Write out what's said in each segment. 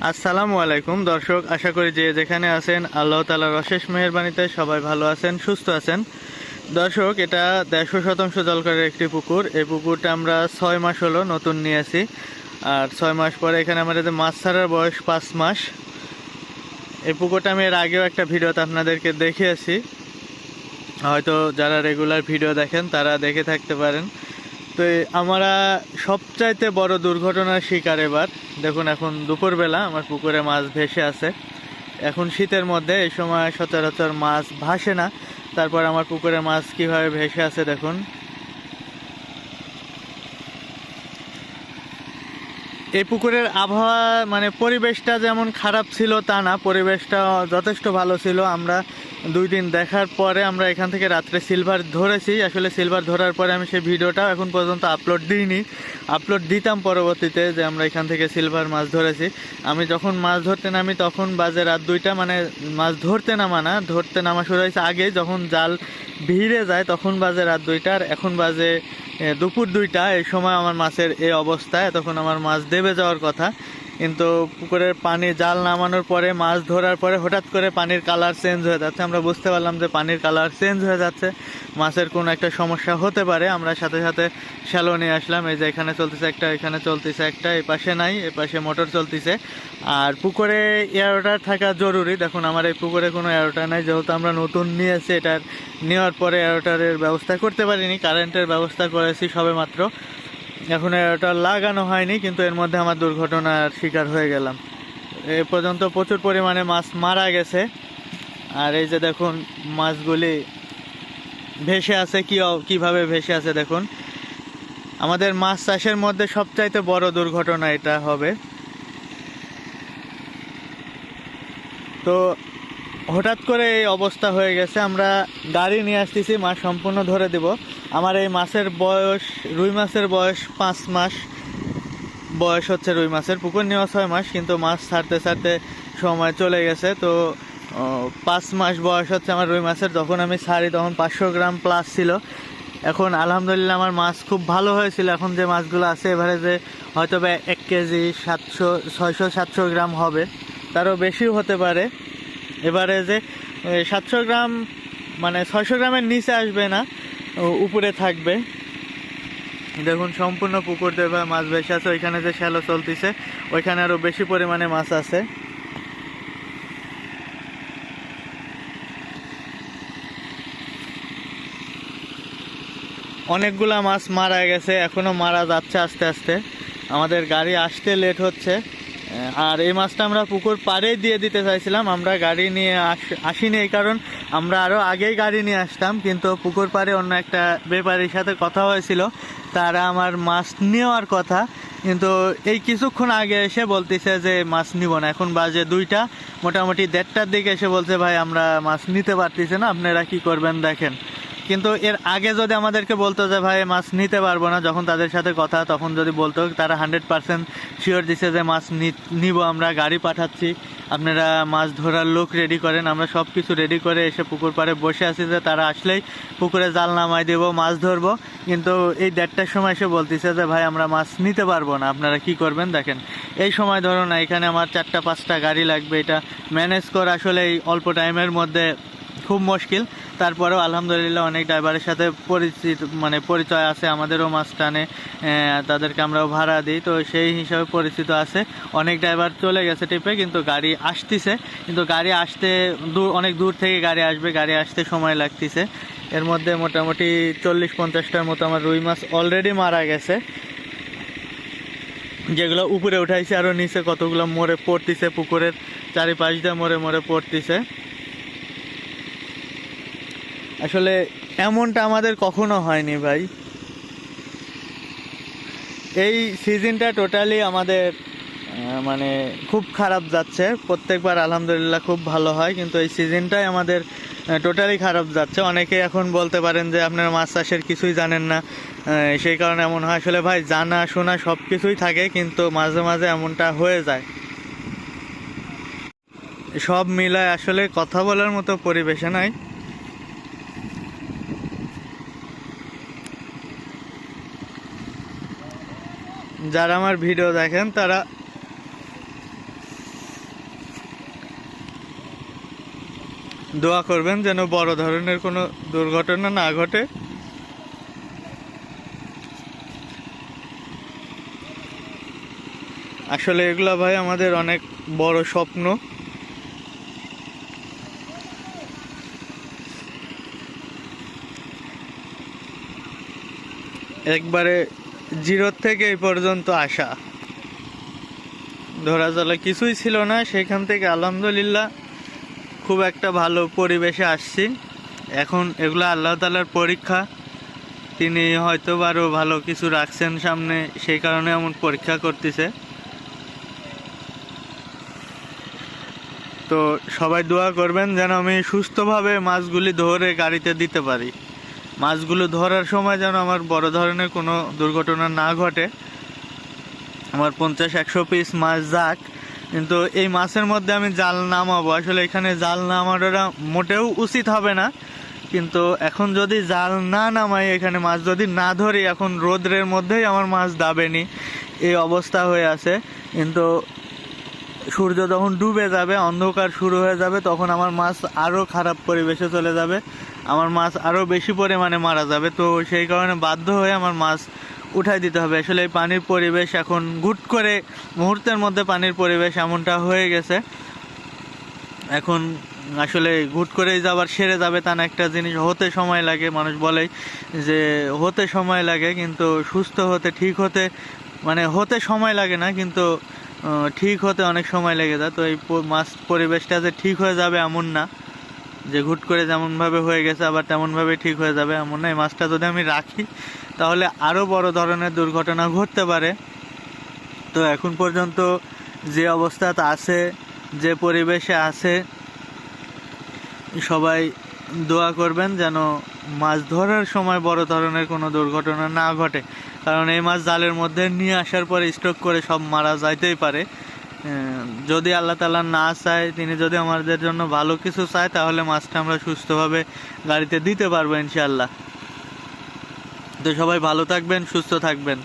আসসালামু আলাইকুম দর্শক, আশা করি যে যেখানে আছেন আল্লাহ তাআলার অশেষ মেহেরবানিতে সবাই ভালো আছেন, সুস্থ আছেন। দর্শক, এটা 150 শতাংশ জলকরের একটি পুকুর। এই পুকুরটা আমরা 6 মাস হলো নতুন নিয়েছি। আর 6 মাস পরে এখানে আমাদের মাছ ছাড়ার বয়স 5 মাস। এই পুকুরটা আমি এর আগেও একটা ভিডিওতে আপনাদেরকে দেখিয়েছি, হয়তো যারা রেগুলার ভিডিও দেখেন তারা দেখে থাকতে পারেন। তো আমরা সবচাইতে বড় দুর্ঘটনার শিকার এবার। দেখুন, এখন দুপুরবেলা আমার পুকুরে মাছ ভেসে আছে। এখন শীতের মধ্যে এই সময় সচরাচর মাছ ভাসে না, তারপর আমার পুকুরে মাছ কিভাবে ভেসে আছে দেখুন। এই পুকুরের আবহাওয়া মানে পরিবেশটা যেমন খারাপ ছিল তা না, পরিবেশটা যথেষ্ট ভালো ছিল। আমরা 2 দিন দেখার পরে আমরা এখান থেকে রাত্রে সিলভার ধরেছি। আসলে সিলভার ধরার পরে আমি সেই ভিডিওটা এখন পর্যন্ত আপলোড দিইনি, আপলোড দিতাম পরবর্তীতে, যে আমরা এখান থেকে সিলভার মাছ ধরেছি। আমি যখন মাছ ধরতে নামি তখন বাজে রাত 2টা, মানে মাছ ধরতে নামা শুরু হয়েছে আগে, যখন জাল ভিড়ে যায় তখন বাজে রাত 2টা, আর এখন বাজে দুপুর 2টা। এই সময় আমার মাছের এই অবস্থা। তখন আমার মাছ দেবে যাওয়ার কথা, কিন্তু পুকুরের পানি জাল নামানোর পরে মাছ ধরার পরে হঠাৎ করে পানির কালার চেঞ্জ হয়ে যাচ্ছে। আমরা বুঝতে পারলাম যে পানির কালার চেঞ্জ হয়ে যাচ্ছে, মাছের কোনো একটা সমস্যা হতে পারে। আমরা সাথে সাথে শ্যালো নিয়ে আসলাম। এই যে এখানে চলতেছে একটা, এখানে চলতেছে একটা, এই পাশে নাই, এই পাশে মোটর চলতেছে। আর পুকুরে এয়ারোটার থাকা জরুরি। দেখুন, আমার এই পুকুরে কোনো এয়ারোটার নাই, যেহেতু আমরা নতুন নিয়েছি। এটার নেওয়ার পরে এয়ারোটারের ব্যবস্থা করতে পারিনি, কারেন্টের ব্যবস্থা করেছি সবেমাত্র, এখন এয়ারোটার লাগানো হয়নি। কিন্তু এর মধ্যে আমার দুর্ঘটনার শিকার হয়ে গেলাম। এ পর্যন্ত প্রচুর পরিমাণে মাছ মারা গেছে। আর এই যে দেখুন, মাছগুলি ভেসে আছে, কিভাবে ভেসে আছে দেখুন। আমাদের মাছ চাষের মধ্যে সবচাইতে বড় দুর্ঘটনা এটা হবে। তো হঠাৎ করে এই অবস্থা হয়ে গেছে। আমরা গাড়ি নিয়ে আসতেছি, মাছ সম্পূর্ণ ধরে দেব। আমার এই মাছের বয়স, রুই মাছের বয়স 5 মাস বয়স হচ্ছে রুই মাছের। পুকুর নেওয়া 6 মাস, কিন্তু মাছ ছাড়তে ছাড়তে সময় চলে গেছে। তো 5 মাস বয়স হচ্ছে আমার রুই মাছের। যখন আমি ছাড়ি তখন 500 গ্রাম প্লাস ছিল। এখন আলহামদুলিল্লাহ আমার মাছ খুব ভালো হয়েছিল। এখন যে মাছগুলো আছে এবারে যে হয়তো বা 1 কেজি 600-700 গ্রাম হবে, তারও বেশিও হতে পারে। এবারে যে 700 গ্রাম মানে 600 গ্রামের নিচে আসবে না, উপরে থাকবে। দেখুন, সম্পূর্ণ পুকুর দিয়ে মাছ ভেসে আছে। ওইখানে যে শ্যালো চলতেছে ওইখানে আরও বেশি পরিমাণে মাছ আছে। অনেকগুলা মাছ মারা গেছে, এখনও মারা যাচ্ছে আস্তে আস্তে। আমাদের গাড়ি আসতে লেট হচ্ছে। আর এই মাছটা আমরা পুকুর পাড়েই দিয়ে দিতে চাইছিলাম। আমরা গাড়ি নিয়ে আসিনি, এই কারণ আমরা আরও আগেই গাড়ি নিয়ে আসতাম, কিন্তু পুকুর পাড়ে অন্য একটা ব্যাপারীর সাথে কথা হয়েছিল, তারা আমার মাছ নেওয়ার কথা, কিন্তু এই কিছুক্ষণ আগে এসে বলতেছে যে মাছ নিব না। এখন বাজে 2টা, মোটামুটি 1:30টার দিকে এসে বলছে, ভাই আমরা মাছ নিতে পারতেছি না, আপনারা কি করবেন দেখেন। কিন্তু এর আগে যদি আমাদেরকে বলতো যে ভাই মাছ নিতে পারবো না, যখন তাদের সাথে কথা, তখন যদি বলতো, তারা 100% শিওর দিছে যে মাছ নিব, আমরা গাড়ি পাঠাচ্ছি, আপনারা মাছ ধরার লোক রেডি করেন। আমরা সব কিছু রেডি করে এসে পুকুর পাড়ে বসে আছি যে তারা আসলেই পুকুরে জাল নামাই দেবো, মাছ ধরবো। কিন্তু এই 1:30টার সময় এসে বলতেছে যে ভাই আমরা মাছ নিতে পারবো না, আপনারা কি করবেন দেখেন। এই সময় ধরো না, এখানে আমার 4টা-5টা গাড়ি লাগবে, এটা ম্যানেজ করা আসলে এই অল্প টাইমের মধ্যে খুব মুশকিল। তারপরেও আলহামদুলিল্লাহ অনেক ড্রাইভারের সাথে পরিচয় আছে, আমাদেরও মাছ টানে, তাদেরকে আমরাও ভাড়া দিই, তো সেই হিসাবে পরিচিত আছে। অনেক ড্রাইভার চলে গেছে টিপে, কিন্তু গাড়ি আসতেছে। কিন্তু গাড়ি আসতে অনেক দূর থেকে গাড়ি আসবে, গাড়ি আসতে সময় লাগতেছে। এর মধ্যে মোটামুটি 40-50টার মতো আমার রুই মাছ অলরেডি মারা গেছে, যেগুলো উপরে উঠাইছে, আরও নিচে কতগুলো মরে পড়তেছে, পুকুরের চারিপাশ দিয়ে মরে মরে পড়তেছে। আসলে এমনটা আমাদের কখনো হয়নি ভাই। এই সিজনটা টোটালি আমাদের মানে খুব খারাপ যাচ্ছে। প্রত্যেকবার আলহামদুলিল্লাহ খুব ভালো হয়, কিন্তু এই সিজনটাই আমাদের টোটালি খারাপ যাচ্ছে। অনেকে এখন বলতে পারেন যে আপনারা মাছ চাষের কিছুই জানেন না, সেই কারণে এমন হয়। আসলে ভাই, জানা শোনা সব কিছুই থাকে, কিন্তু মাঝে মাঝে এমনটা হয়ে যায়। সব মিলায় আসলে কথা বলার মতো পরিবেশে নাই। যারা আমার ভিডিও দেখেন তারা দোয়া করবেন যেন বড় ধরনের কোনো দুর্ঘটনা না ঘটে। আসলে এগুলা ভাই আমাদের অনেক বড় স্বপ্ন। একবারে জিরো থেকে এই পর্যন্ত আসা, ধরা চলা কিছুই ছিল না, সেখান থেকে আলহামদুলিল্লাহ খুব একটা ভালো পরিবেশে আসছি। এখন এগুলো আল্লাহ তাআলার পরীক্ষা, তিনি হয়তো আরও ভালো কিছু রাখছেন সামনে, সেই কারণে এমন পরীক্ষা করতেছে। তো সবাই দোয়া করবেন যেন আমি সুস্থভাবে মাছগুলি ধরে গাড়িতে দিতে পারি। মাছগুলো ধরার সময় যেন আমার বড় ধরনের কোনো দুর্ঘটনা না ঘটে। আমার 50-100 পিস মাছ যাক, কিন্তু এই মাছের মধ্যে আমি জাল নামাবো। আসলে এখানে জাল নামানোটা মোটেও উচিত হবে না, কিন্তু এখন যদি জাল না নামাই, এখানে মাছ যদি না ধরি, এখন রোদ্রের মধ্যেই আমার মাছ দাবেনি এই অবস্থা হয়ে আছে। কিন্তু সূর্য যখন ডুবে যাবে, অন্ধকার শুরু হয়ে যাবে, তখন আমার মাছ আরও খারাপ পরিবেশে চলে যাবে, আমার মাছ আরও বেশি পরিমাণে মারা যাবে। তো সেই কারণে বাধ্য হয়ে আমার মাছ উঠাই দিতে হবে। আসলে এই পানির পরিবেশ এখন হুট করে মুহূর্তের মধ্যে পানির পরিবেশ এমনটা হয়ে গেছে, এখন আসলে হুট করেই যাবার সেরে যাবে তা না, একটা জিনিস হতে সময় লাগে। মানুষ বলে যে হতে সময় লাগে, কিন্তু সুস্থ হতে, ঠিক হতে, মানে হতে সময় লাগে না, কিন্তু ঠিক হতে অনেক সময় লেগে যায়। তো এই মাছ পরিবেশটা যে ঠিক হয়ে যাবে এমন না, যে হুট করে যেমনভাবে হয়ে গেছে আবার তেমনভাবে ঠিক হয়ে যাবে এমন না। এই মাছটা যদি আমি রাখি তাহলে আরও বড় ধরনের দুর্ঘটনা ঘটতে পারে। তো এখন পর্যন্ত যে অবস্থাতে আছে, যে পরিবেশে আছে, সবাই দোয়া করবেন যেন মাছ ধরার সময় বড় ধরনের কোনো দুর্ঘটনা না ঘটে। কারণ এই মাছ জালের মধ্যে নিয়ে আসার পরে স্ট্রোক করে সব মারা যাইতেই পারে। যদি আল্লাহ তাআলা না চায়, তিনি যদি আমাদের জন্য ভালো কিছু চায়, তাহলে মাছটা আমরা সুস্থভাবে গাড়িতে দিতে পারবো ইনশাআল্লাহ। তো সবাই ভালো থাকবেন, সুস্থ থাকবেন।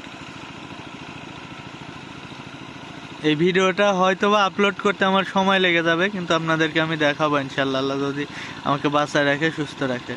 এই ভিডিওটা হয়তোবা আপলোড করতে আমার সময় লেগে যাবে, কিন্তু আপনাদেরকে আমি দেখাবো ইনশাআল্লাহ, আল্লাহ যদি আমাকে বাঁচায় রাখে, সুস্থ রাখে।